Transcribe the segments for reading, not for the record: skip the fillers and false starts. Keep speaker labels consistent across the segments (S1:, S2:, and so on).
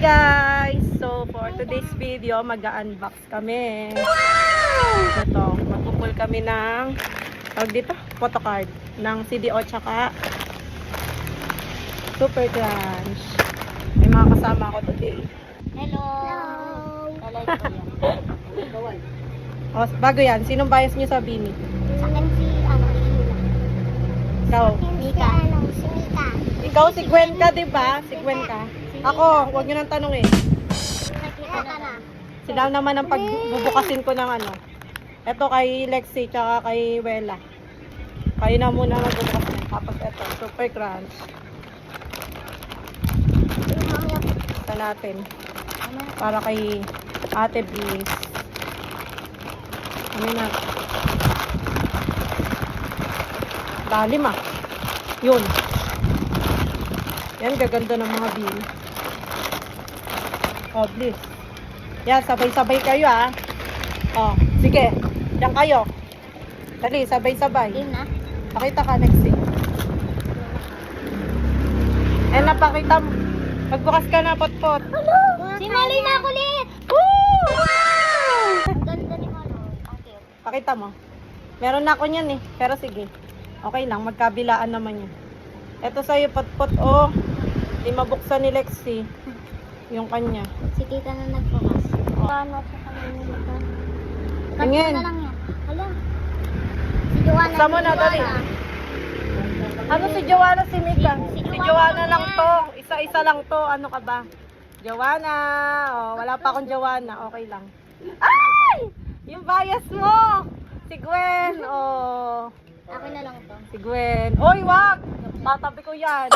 S1: guys! So for today's video, mag-unbox kami. Ito, magpupul kami ng tawag dito, photocard ng CDO tsaka Super Crunch. May mga kasama ako today.
S2: Hello! Hello!
S1: O, bago yan, sinong bias niyo sa Bini?
S2: Sa akin si, Sheila.
S1: Ikaw?
S2: Mika. Si Mika.
S1: Ikaw si Gwen ka, diba? Si Gwen ka. Ako, huwag nyo nang tanong eh.
S2: Nakita ka na.
S1: Sila naman ang pagbubukasin ko ng ano. Ito kay Lexi, tsaka kay Wela. Kayo na muna magbubukas na. Tapos ito, Super Crunch. Ito natin. Para kay Ate Bliss. Ano na? Dalim ah. Yun. Yan, gaganda ng mga bin. Oh, Bliss. Yan, sabay-sabay kayo ah. Oh, sige. Diyan kayo. Dali, sabay-sabay.
S2: Game na?
S1: Pakita ka, Lexi. Eh, napakita mo. Magbukas ka na, pot-pot.
S2: Hello! Si Maloy na kulit!
S1: Woo!
S2: Wow! Ang ganda ni Maloy. Ang cute.
S1: Pakita mo. Meron na ako niyan eh. Pero sige. Okay lang, magkabilaan naman yun. Ito sa'yo, pot-pot. Oh, di mabuksan ni Lexi. Yung kanya.
S2: Si tita na nagbukas. Paano sa kanina nito?
S1: Tingin.
S2: Na lang yan. Hala. Si Joanna.
S1: Buksan mo na, dali. Ano si Joanna, si Mika?
S2: Si
S1: Si
S2: Joanna
S1: Joanna lang
S2: yan.
S1: to. Isa-isa lang to. Ano ka ba? Joanna. Oh, wala pa akong Joanna. Okay lang. Ay! Yung bias mo. Si Gwen. Oh.
S2: Akin na lang to.
S1: Si Gwen. Oy, wag! Tatabi ko yan.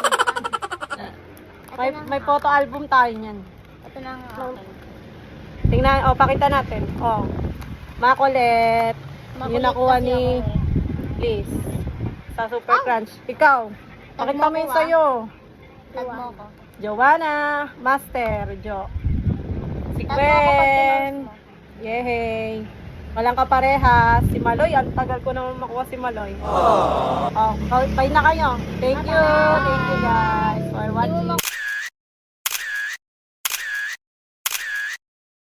S1: May photo album tayo niyan.
S2: Ito na nga akin.
S1: Tingnan, oh, pakita natin. Oh. Makulit. Yung nakuha
S2: kasi
S1: ni
S2: ako eh.
S1: Liz. Sa Super Crunch. Ikaw. Pakita mo yun sa'yo.
S2: Tag mo ko.
S1: Joanna. Master. Jo. Si
S2: Tag mo ako pag
S1: Gwen.
S2: pinost mo.
S1: Yehey. Walang kaparehas. Si Maloy. Ang tagal ko naman makuha si Maloy. Oh, bye na kayo. Thank you. Thank you guys for watching.